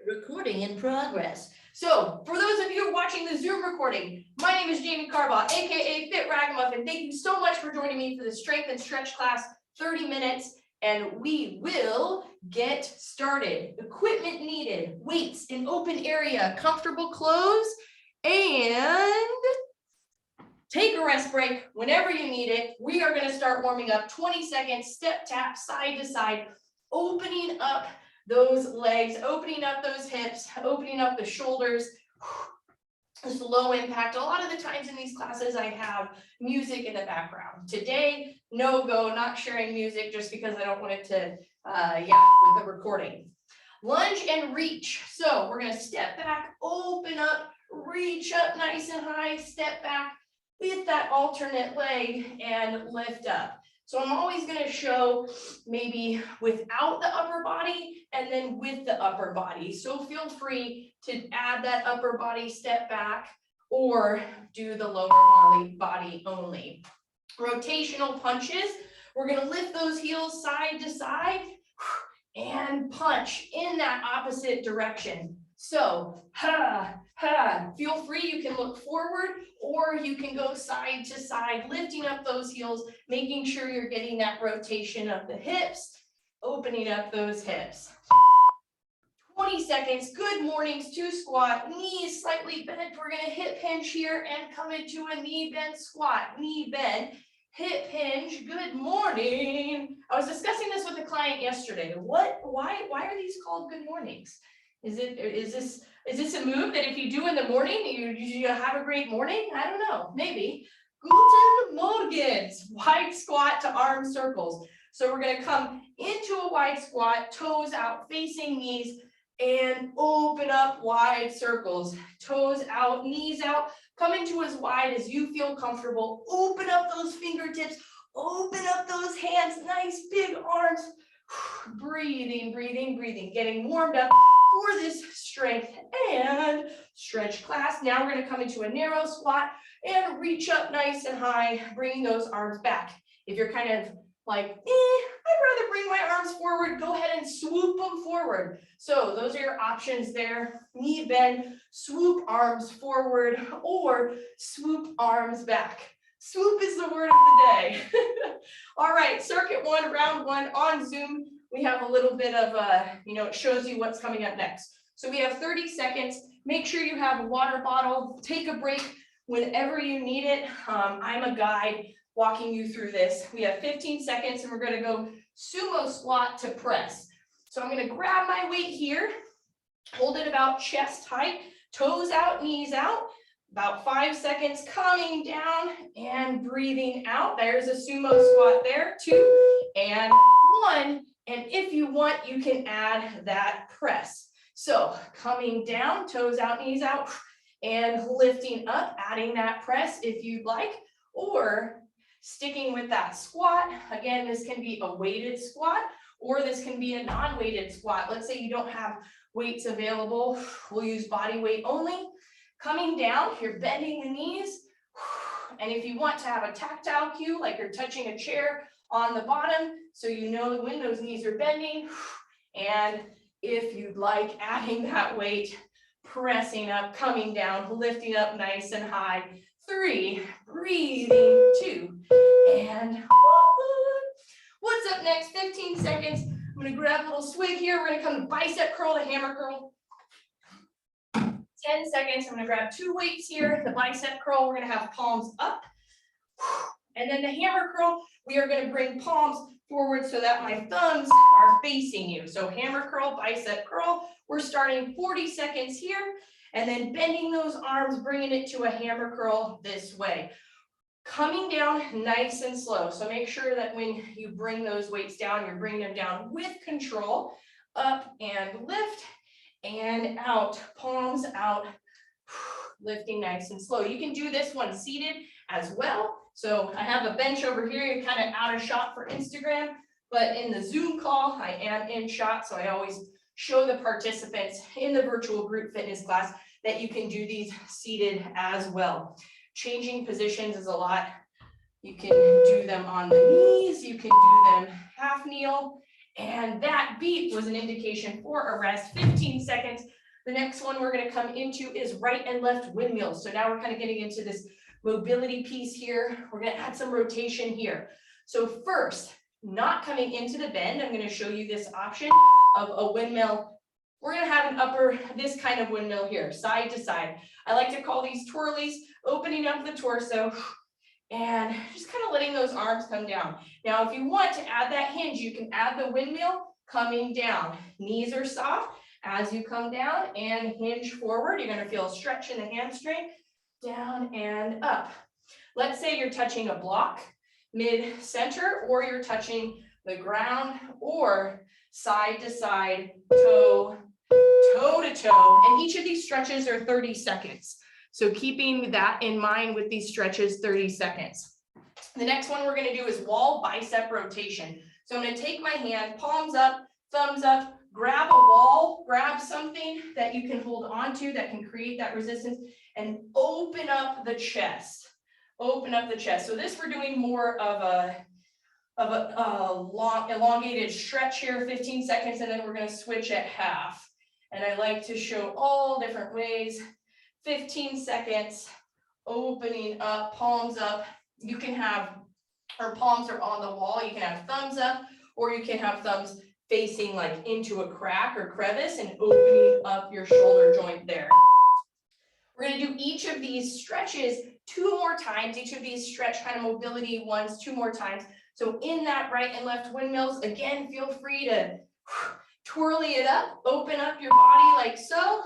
Recording in progress. So for those of you watching the Zoom recording, my name is Jamie Carbaugh, aka Fit Ragamuffin. Thank you so much for joining me for the strength and stretch class, 30 minutes, and we will get started. Equipment needed, weights in open area, comfortable clothes, and take a rest break whenever you need it. We are going to start warming up. 20 seconds, step tap, side to side, opening up those legs, opening up those hips, opening up the shoulders. It's low impact. A lot of the times in these classes, I have music in the background. Today, no go, not sharing music just because I don't want it to, with the recording. Lunge and reach. So we're going to step back, open up, reach up nice and high, step back with that alternate leg and lift up. So I'm always going to show maybe without the upper body and then with the upper body. So feel free to add that upper body step back or do the lower body only. Rotational punches. We're going to lift those heels side to side and punch in that opposite direction. So, feel free, you can look forward or you can go side to side, lifting up those heels, making sure you're getting that rotation of the hips, opening up those hips. 20 seconds, good mornings, to squat, knees slightly bent. We're gonna hip hinge here and come into a knee bend squat, knee bend, hip hinge, good morning. I was discussing this with a client yesterday. Why are these called good mornings? Is this a move that if you do in the morning, you have a great morning? I don't know, maybe. Guten Morgens, wide squat to arm circles. So we're going to come into a wide squat, toes out, facing knees, and open up wide circles. Toes out, knees out, come into as wide as you feel comfortable. Open up those fingertips, open up those hands, nice big arms. Breathing, breathing, breathing, getting warmed up for this strength and stretch class. Now we're going to come into a narrow squat and reach up nice and high, bringing those arms back. If you're kind of like, I'd rather bring my arms forward, go ahead and swoop them forward. So those are your options there. Knee bend, swoop arms forward, or swoop arms back. Swoop is the word of the day. All right, circuit one, round one on Zoom. We have a little bit of, it shows you what's coming up next. So we have 30 seconds. Make sure you have a water bottle. Take a break whenever you need it. I'm a guide walking you through this. We have 15 seconds and we're going to go sumo squat to press. So I'm going to grab my weight here, hold it about chest height, toes out, knees out. About 5 seconds, coming down and breathing out. There's a sumo squat there, 2 and 1. And if you want, you can add that press. So coming down, toes out, knees out, and lifting up, adding that press if you'd like, or sticking with that squat. Again, this can be a weighted squat, or this can be a non-weighted squat. Let's say you don't have weights available. We'll use body weight only. Coming down, you're bending the knees. And if you want to have a tactile cue, like you're touching a chair on the bottom, so you know when those knees are bending. And if you'd like, adding that weight, pressing up, coming down, lifting up nice and high. 3, breathing, 2, and 1. What's up next? 15 seconds. I'm going to grab a little swig here. We're going to come to bicep curl to hammer curl. 10 seconds, I'm going to grab 2 weights here. The bicep curl, we're going to have palms up. And then the hammer curl, we are going to bring palms forward so that my thumbs are facing you. So hammer curl, bicep curl. We're starting 40 seconds here. And then bending those arms, bringing it to a hammer curl this way. Coming down nice and slow. So make sure that when you bring those weights down, you're bringing them down with control. Up and lift. And out, palms out, lifting nice and slow. You can do this one seated as well. So I have a bench over here. You're kind of out of shot for Instagram, but in the Zoom call, I am in shot. So I always show the participants in the virtual group fitness class that you can do these seated as well. Changing positions is a lot. You can do them on the knees. You can do them half kneel. And that beep was an indication for a rest, 15 seconds. The next one we're going to come into is right and left windmills. So now we're kind of getting into this mobility piece here. We're going to add some rotation here. So first, not coming into the bend, I'm going to show you this option of a windmill. We're going to have an upper, this kind of windmill here, side to side. I like to call these twirlies, opening up the torso and just kind of letting those arms come down. Now, if you want to add that hinge, you can add the windmill coming down. Knees are soft as you come down and hinge forward. You're going to feel a stretch in the hamstring, down and up. Let's say you're touching a block mid-center, or you're touching the ground, or side to side, toe to toe. And each of these stretches are 30 seconds. So keeping that in mind with these stretches, 30 seconds. The next one we're going to do is wall bicep rotation. So I'm going to take my hand, palms up, thumbs up, grab a wall, grab something that you can hold on to that can create that resistance, and open up the chest. Open up the chest. So this we're doing more of a long elongated stretch here, 15 seconds, and then we're going to switch at half. And I like to show all different ways. 15 seconds, opening up, palms up. You can have, our palms are on the wall. You can have thumbs up, or you can have thumbs facing like into a crack or crevice and opening up your shoulder joint there. We're going to do each of these stretches 2 more times, each of these stretch kind of mobility ones 2 more times. So in that right and left windmills, again, feel free to twirly it up, open up your body like so.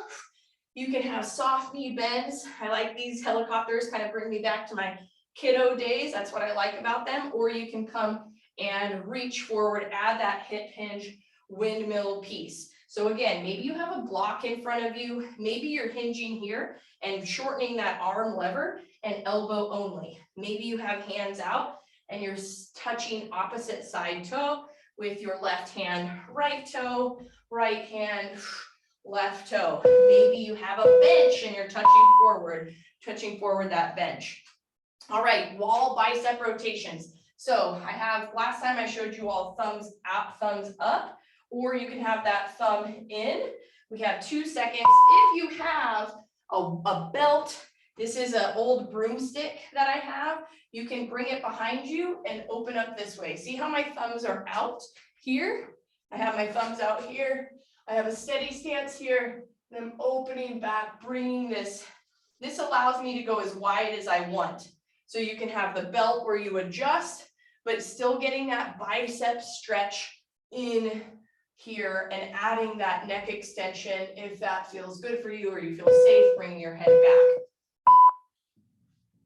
You can have soft knee bends. I like these helicopters, kind of bring me back to my kiddo days. That's what I like about them. Or you can come and reach forward, add that hip hinge windmill piece. So again, maybe you have a block in front of you. Maybe you're hinging here and shortening that arm lever and elbow only. Maybe you have hands out and you're touching opposite side toe with your left hand, right toe, right hand, left toe. Maybe you have a bench and you're touching forward that bench. All right, wall bicep rotations. So I have, last time I showed you all thumbs out, thumbs up, or you can have that thumb in. We have 2 seconds. If you have a belt, this is an old broomstick that I have, you can bring it behind you and open up this way. See how my thumbs are out here? I have my thumbs out here. I have a steady stance here, and I'm opening back, bringing this. This allows me to go as wide as I want. So you can have the belt where you adjust, but still getting that bicep stretch in here and adding that neck extension if that feels good for you or you feel safe bringing your head back.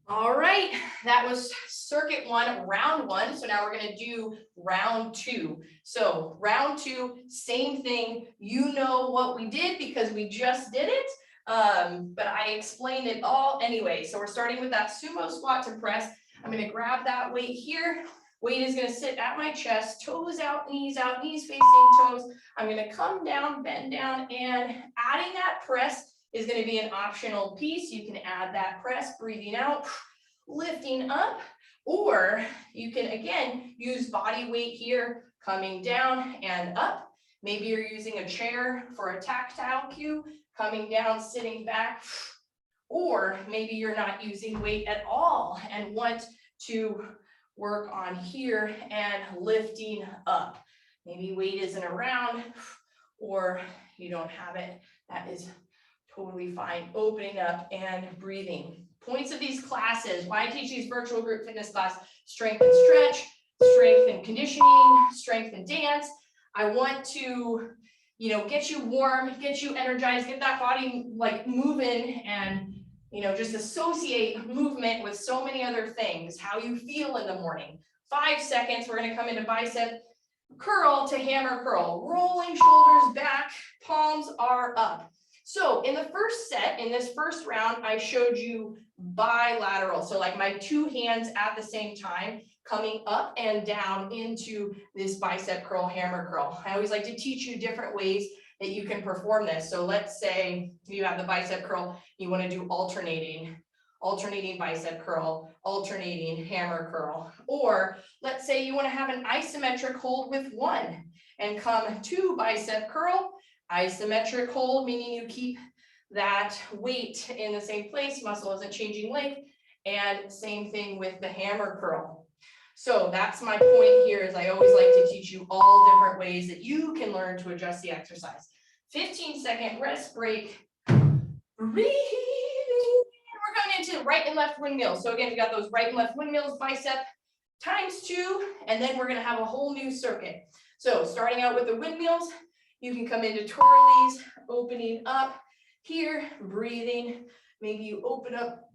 All right, that was circuit 1, round 1. So now we're going to do round 2. So round 2, same thing. You know what we did because we just did it, but I explained it all anyway. So we're starting with that sumo squat to press. I'm going to grab that weight here. Weight is going to sit at my chest, toes out, knees facing toes. I'm going to come down, bend down, and adding that press is going to be an optional piece. You can add that press, breathing out, lifting up, or you can, again, use body weight here, coming down and up. Maybe you're using a chair for a tactile cue, coming down, sitting back, or maybe you're not using weight at all and want to work on here and lifting up. Maybe weight isn't around or you don't have it. That is totally fine. Opening up and breathing. Points of these classes, why I teach these virtual group fitness class, strength and stretch, strength and conditioning, strength and dance. I want to, get you warm, get you energized, get that body like moving and, just associate movement with so many other things, how you feel in the morning. 5 seconds, we're going to come into bicep curl to hammer curl, rolling shoulders back, palms are up. So in the first set, in this first round, I showed you bilateral. So like my 2 hands at the same time, coming up and down into this bicep curl, hammer curl. I always like to teach you different ways that you can perform this. So let's say you have the bicep curl, you want to do alternating bicep curl, alternating hammer curl. Or let's say you want to have an isometric hold with 1. and come to bicep curl. Isometric hold, meaning you keep that weight in the same place, muscle isn't changing length, and same thing with the hammer curl. So that's my point here, is I always like to teach you all different ways that you can learn to adjust the exercise. 15-second rest break. Breathing. We're going into right and left windmills. So again, we got those right and left windmills, bicep ×2, and then we're going to have a whole new circuit. So starting out with the windmills, you can come into twirlies, opening up here, breathing. Maybe you open up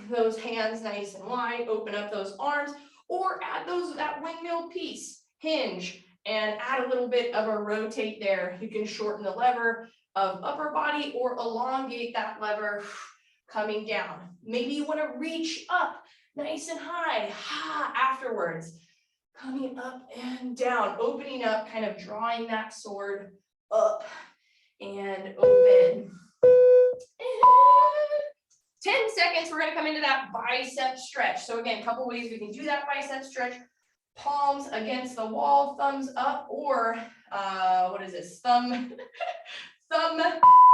those hands nice and wide, open up those arms, or add that windmill piece, hinge, and add a little bit of a rotate there. You can shorten the lever of upper body or elongate that lever coming down. Maybe you want to reach up nice and high afterwards. Coming up and down, opening up, kind of drawing that sword up and open. And 10 seconds, we're going to come into that bicep stretch. So again, a couple ways we can do that bicep stretch. Palms against the wall, thumbs up, or what is this? Thumb,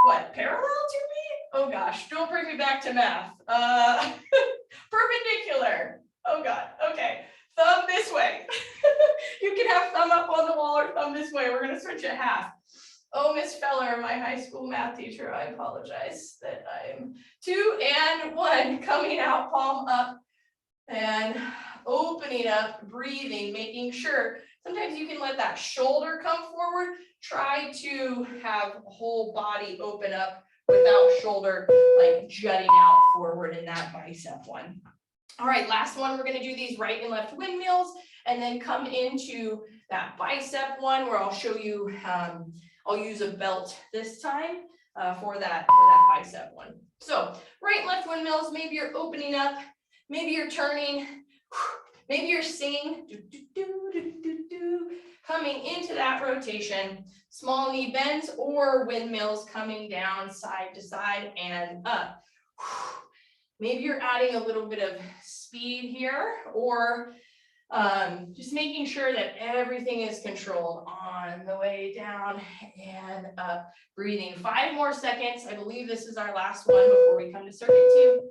what, parallel to me? Oh gosh, don't bring me back to math. Perpendicular. Oh God, okay. Thumb this way. You can have thumb up on the wall or thumb this way. We're going to switch it half. Oh, Miss Feller, my high school math teacher, I apologize that I'm 2 and 1, coming out, palm up and opening up, breathing, making sure. Sometimes you can let that shoulder come forward. Try to have whole body open up without shoulder like jutting out forward in that bicep one. All right, last one, we're going to do these right and left windmills and then come into that bicep one where I'll show you, I'll use a belt this time for that bicep one. So right and left windmills, maybe you're opening up, maybe you're turning, maybe you're singing, coming into that rotation, small knee bends or windmills coming down side to side and up. Maybe you're adding a little bit of speed here, or just making sure that everything is controlled on the way down and up. Breathing 5 more seconds. I believe this is our last one before we come to circuit 2.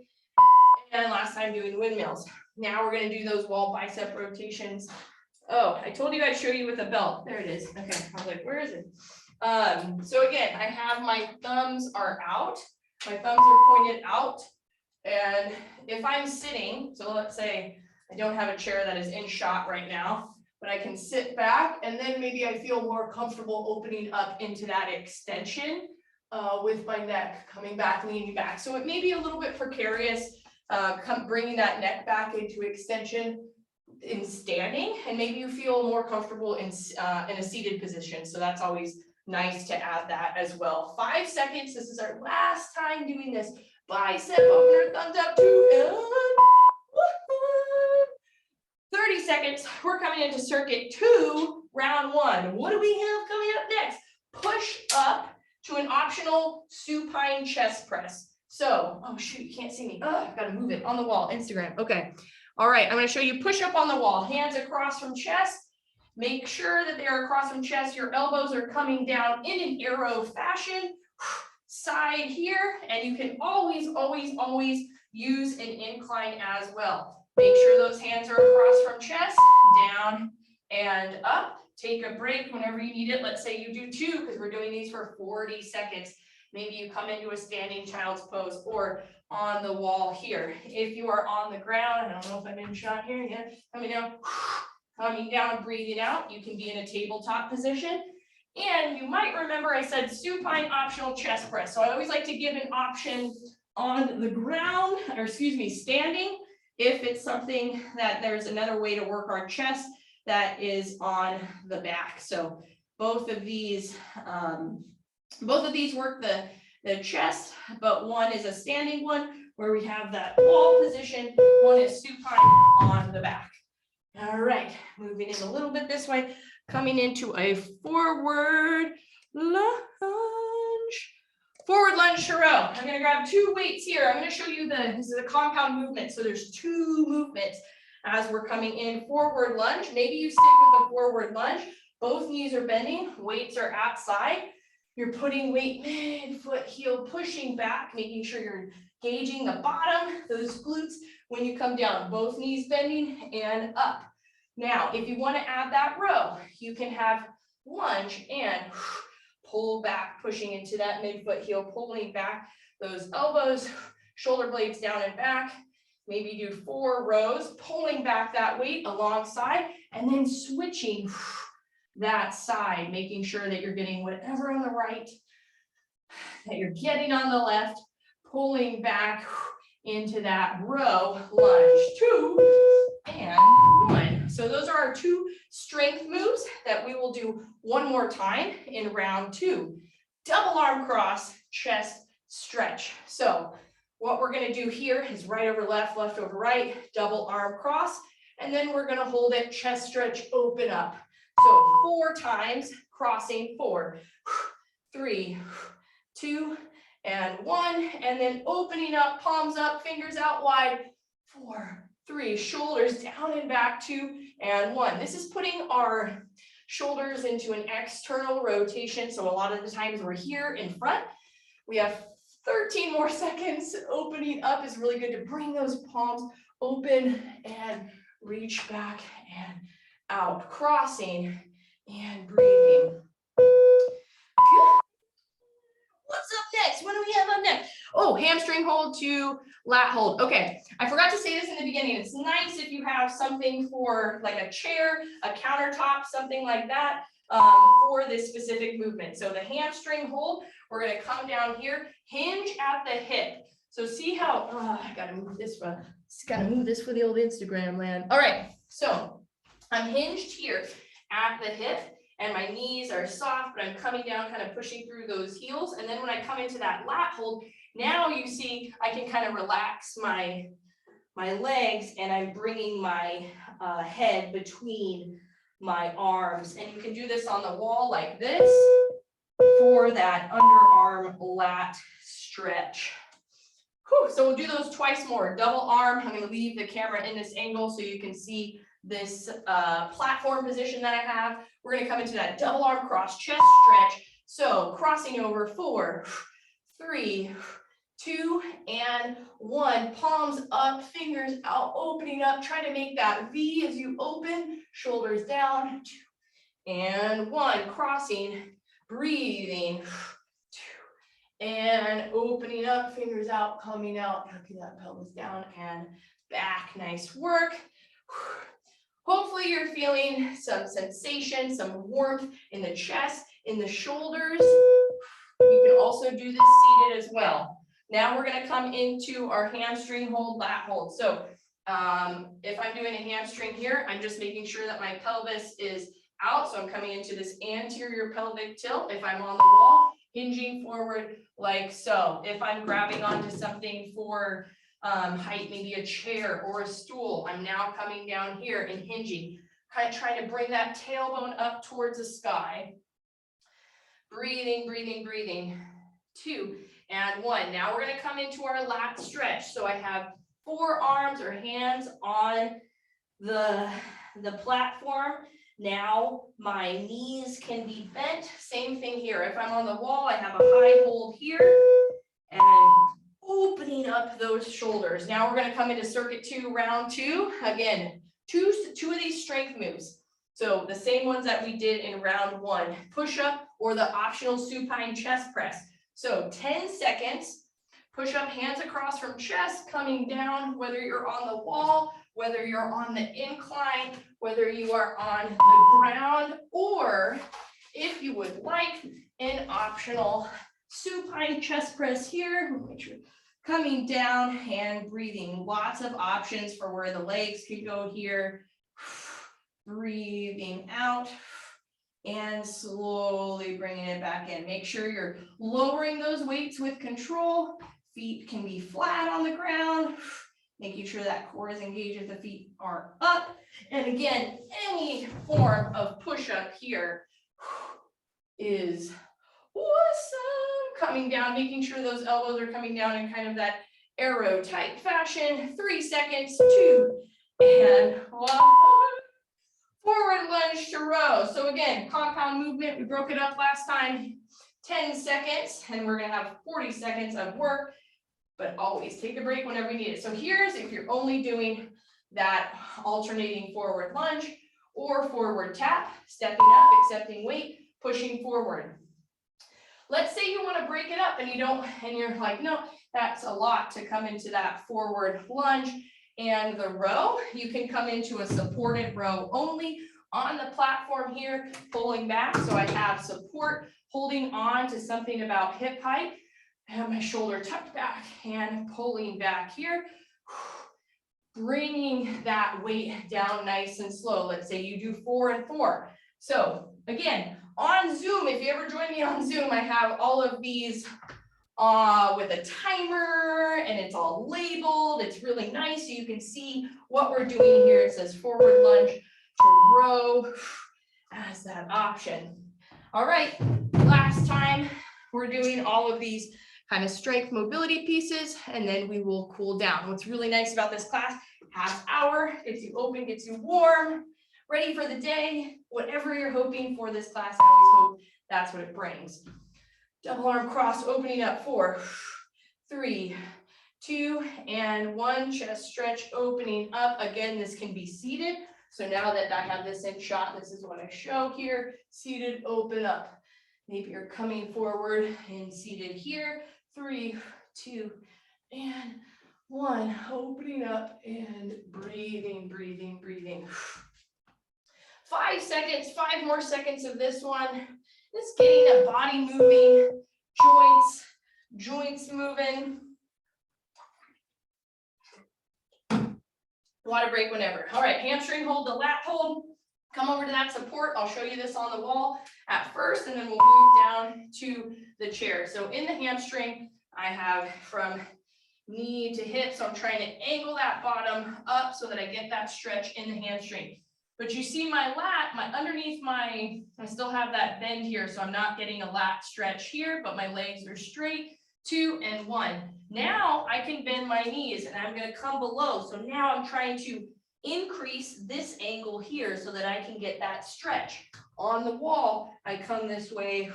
And last time doing windmills. Now we're going to do those wall bicep rotations. Oh, I told you I'd show you with a belt. There it is. Okay, I was like, where is it? So again, I have my thumbs are out. My thumbs are pointed out. And if I'm sitting, so let's say I don't have a chair that is in shot right now, but I can sit back and then maybe I feel more comfortable opening up into that extension with my neck coming back, leaning back. So it may be a little bit precarious, bringing that neck back into extension in standing, and maybe you feel more comfortable in a seated position. So that's always nice to add that as well. 5 seconds. This is our last time doing this. Bicep opener, thumbs up, 2 and 1. 30 seconds. We're coming into circuit 2, round 1. What do we have coming up next? Push up to an optional supine chest press. So, oh shoot, you can't see me. Oh, I've got to move it on the wall. Instagram. Okay. All right. I'm going to show you push up on the wall. Hands across from chest. Make sure that they are across from chest. Your elbows are coming down in an arrow fashion. Side here, and you can always use an incline as well. Make sure those hands are across from chest, down and up. Take a break whenever you need it. Let's say you do 2 because we're doing these for 40 seconds. Maybe you come into a standing child's pose or on the wall here. If you are on the ground, I don't know if I'm in shot here, yeah, coming down, breathing out. You can be in a tabletop position. And you might remember I said supine optional chest press. So I always like to give an option on the ground, or excuse me, standing, if it's something that there's another way to work our chest that is on the back. So both of these work the chest, but one is a standing one where we have that wall position. One is supine on the back. All right, moving in a little bit this way. Coming into a forward lunge. Forward lunge to row. I'm going to grab 2 weights here. I'm going to show you this is a compound movement. So there's 2 movements as we're coming in forward lunge. Maybe you stick with the forward lunge, Both knees are bending, weights are outside. You're putting weight mid, foot, heel, pushing back, making sure you're gauging the bottom, those glutes when you come down, both knees bending and up. Now, if you want to add that row, you can have lunge and pull back, pushing into that midfoot heel, pulling back those elbows, shoulder blades down and back. Maybe do 4 rows, pulling back that weight alongside, and then switching that side, making sure that you're getting whatever on the right, that you're getting on the left, pulling back into that row, lunge, 2 and 1. So those are our 2 strength moves that we will do one more time in round 2. Double arm cross, chest stretch. So what we're going to do here is right over left, left over right, double arm cross, and then we're going to hold it, chest stretch, open up. So 4 times, crossing, 4, 3, 2, and 1, and then opening up, palms up, fingers out wide, 4, 3, shoulders down and back, 2, and 1. This is putting our shoulders into an external rotation. So a lot of the times we're here in front. We have 13 more seconds. Opening up is really good to bring those palms open and reach back and out, crossing and breathing. Good. What's up next? What do we have up next? Oh, hamstring hold to lat hold. Okay, I forgot to say this in the beginning. It's nice if you have something for like a chair, a countertop, something like that for this specific movement. So the hamstring hold, we're going to come down here, hinge at the hip. So see how, I got to move this one. Got to move this for the old Instagram land. All right, so I'm hinged here at the hip and my knees are soft, but I'm coming down, kind of pushing through those heels. And then when I come into that lat hold, now you see I can kind of relax my legs and I'm bringing my head between my arms. And you can do this on the wall like this for that underarm lat stretch. Whew, so we'll do those twice more. Double arm. I'm going to leave the camera in this angle so you can see this platform position that I have. We're going to come into that double arm cross chest stretch. So crossing over, 4, 3, 2, and 1. Palms up, fingers out, opening up. Try to make that V as you open, shoulders down, 2, and 1. Crossing, breathing, 2, and opening up, fingers out, coming out, tucking that pelvis down and back. Nice work. Hopefully you're feeling some sensation, some warmth in the chest, in the shoulders. You can also do this seated as well. Now we're going to come into our hamstring hold, lat hold. So if I'm doing a hamstring here, I'm just making sure that my pelvis is out. So I'm coming into this anterior pelvic tilt. If I'm on the wall, hinging forward like so. If I'm grabbing onto something for height, maybe a chair or a stool, I'm now coming down here and hinging, kind of trying to bring that tailbone up towards the sky. Breathing, breathing, breathing. 2, and 1. Now we're going to come into our lat stretch. So I have 4 arms or hands on the platform. Now my knees can be bent. Same thing here. If I'm on the wall, I have a high hold here, and I'm opening up those shoulders. Now we're going to come into circuit 2, round 2. Again, two of these strength moves. So the same ones that we did in round 1, push up or the optional supine chest press. So 10 seconds, push up, hands across from chest, coming down, whether you're on the wall, whether you're on the incline, whether you are on the ground, or if you would like an optional supine chest press here, make sure coming down and breathing. Lots of options for where the legs can go here. Breathing out and slowly bringing it back in. Make sure you're lowering those weights with control. Feet can be flat on the ground. Making sure that core is engaged if the feet are up. And again, any form of push-up here is awesome. Coming down, making sure those elbows are coming down in kind of that arrow type fashion. 3 seconds, 2, and 1. Forward lunge to row. So again, compound movement. We broke it up last time, 10 seconds, and we're gonna have 40 seconds of work, but always take a break whenever you need it. So here's if you're only doing that alternating forward lunge or forward tap, stepping up, accepting weight, pushing forward. Let's say you want to break it up and you're like, no, that's a lot to come into that forward lunge and the row. You can come into a supported row only on the platform here, pulling back. So I have support, holding on to something about hip height. I have my shoulder tucked back and pulling back here. Bringing that weight down nice and slow. Let's say you do 4 and 4. So again, on Zoom, if you ever join me on Zoom, I have all of these with a timer and it's all labeled. It's really nice so you can see what we're doing here. It says forward lunge to row as that option. All right, last time we're doing all of these kind of strength mobility pieces, and then we will cool down. What's really nice about this class, half hour, gets you open, gets you warm, ready for the day. Whatever you're hoping for this class, I always hope that's what it brings. Double arm cross, opening up 4, 3, 2, and 1. Chest stretch, opening up. Again, this can be seated. So now that I have this in shot, this is what I show here. Seated, open up. Maybe you're coming forward and seated here. 3, 2, and 1. Opening up and breathing, breathing, breathing. 5 seconds, 5 more seconds of this one. Just getting the body moving, joints moving. Water break whenever. All right, hamstring hold, the lat hold. Come over to that support. I'll show you this on the wall at first, and then we'll move down to the chair. So in the hamstring, I have from knee to hip. So I'm trying to angle that bottom up so that I get that stretch in the hamstring. But you see my lat, I still have that bend here. So I'm not getting a lat stretch here, but my legs are straight. 2 and 1. Now I can bend my knees and I'm going to come below. So now I'm trying to increase this angle here so that I can get that stretch. On the wall, I come this way,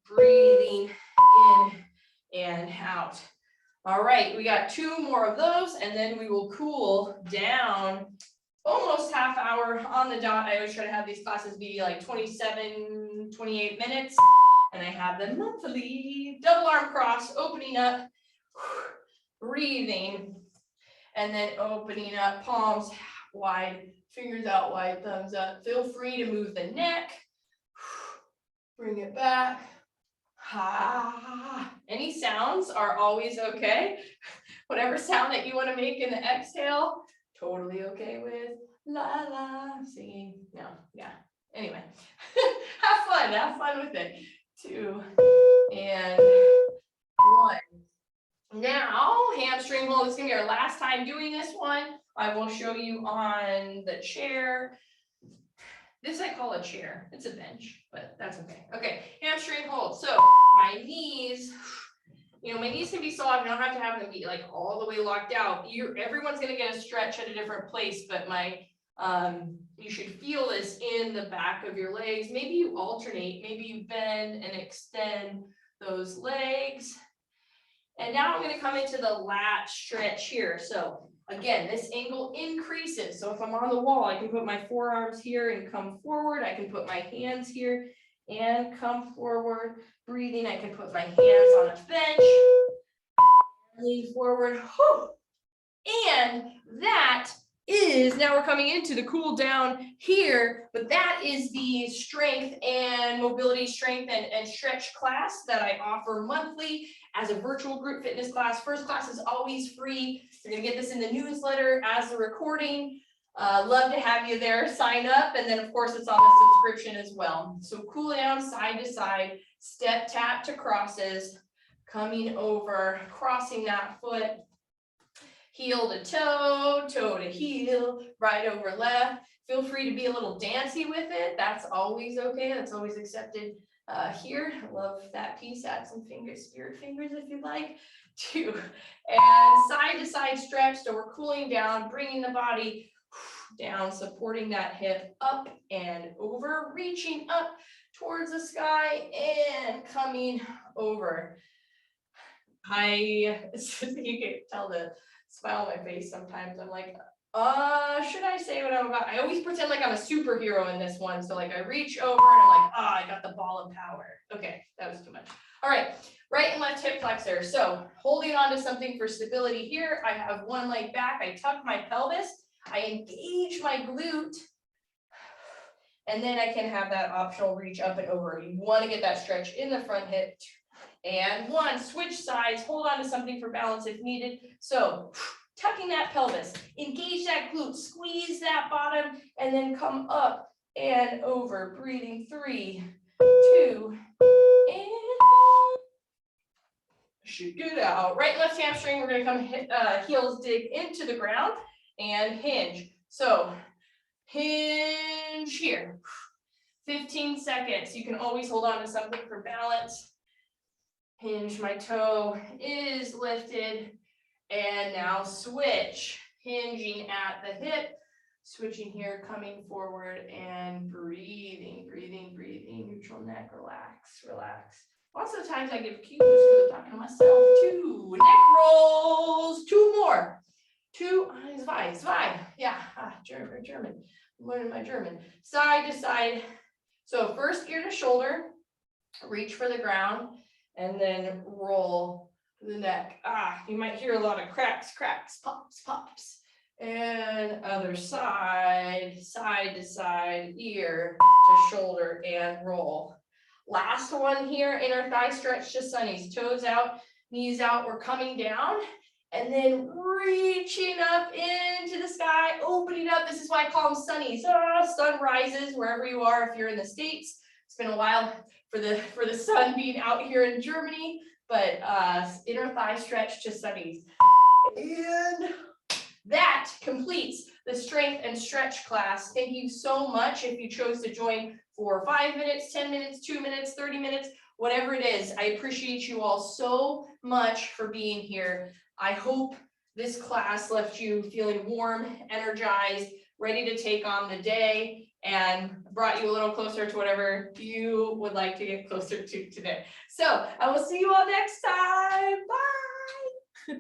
breathing in and out. All right, we got 2 more of those, and then we will cool down. Almost half hour on the dot. I always try to have these classes be like 27, 28 minutes, and I have them monthly. Double arm cross, opening up, breathing, and then opening up, palms wide, fingers out wide, thumbs up. Feel free to move the neck, bring it back. Any sounds are always okay. Whatever sound that you want to make in the exhale, totally okay with. La la, singing. No, yeah. Anyway, have fun with it. 2 and 1. Now, hamstring hold. This is gonna be our last time doing this one. I will show you on the chair. This I call a chair. It's a bench, but that's okay. Okay, hamstring hold. So my knees, my knees can be soft. You don't have to have them be like all the way locked out. Everyone's gonna get a stretch at a different place, but you should feel this in the back of your legs. Maybe you alternate. Maybe you bend and extend those legs. And now I'm going to come into the lat stretch here. So again, this angle increases. So if I'm on the wall, I can put my forearms here and come forward. I can put my hands here and come forward. Breathing, I can put my hands on a bench. Lean forward. And that is, now we're coming into the cool down here, but that is the strength and mobility, strength and stretch class that I offer monthly as a virtual group fitness class. First class is always free. You're gonna get this in the newsletter as a recording. Love to have you there, sign up. And then of course it's on the subscription as well. So cool down, side to side, step tap to crosses, coming over, crossing that foot, heel to toe, toe to heel, right over left. Feel free to be a little dancey with it. That's always okay. That's always accepted here. I love that piece. Add some fingers, spirit fingers if you'd like. 2. And side to side stretch. So we're cooling down, bringing the body down, supporting that hip, up and over, reaching up towards the sky and coming over. You can tell the smile on my face sometimes. I'm like, should I say what I'm about? I always pretend like I'm a superhero in this one. So like I reach over and I'm like, I got the ball of power. Okay, that was too much. All right, right and left hip flexor. So holding on to something for stability here. I have one leg back. I tuck my pelvis. I engage my glute. And then I can have that optional reach up and over. You want to get that stretch in the front hip. And one, switch sides, hold on to something for balance if needed. So tucking that pelvis, engage that glute, squeeze that bottom, and then come up and over. Breathing 3, 2, and shoot it out. Right and left hamstring, we're going to come heels dig into the ground and hinge. So hinge here. 15 seconds. You can always hold on to something for balance. Hinge, my toe is lifted, and now switch, hinging at the hip, switching here, coming forward and breathing, breathing, breathing, neutral neck, relax, relax. Lots of times I give cues because I'm talking to myself. 2, neck rolls, 2 more, 2, zwei, yeah, German, I'm learning my German, side to side. So first ear to shoulder, reach for the ground, and then roll the neck. You might hear a lot of cracks, pops, pops. And other side, side to side, ear to shoulder, and roll. Last one here, inner thigh stretch to sunnies. Toes out, knees out, we're coming down. And then reaching up into the sky, opening up. This is why I call them sunnies. Sun rises wherever you are. If you're in the States, it's been a while for the sun being out here in Germany, but inner thigh stretch to sunnies. And that completes the strength and stretch class. Thank you so much if you chose to join for 5 minutes, 10 minutes, 2 minutes, 30 minutes, whatever it is. I appreciate you all so much for being here. I hope this class left you feeling warm, energized, ready to take on the day, and brought you a little closer to whatever you would like to get closer to today. So I will see you all next time. Bye.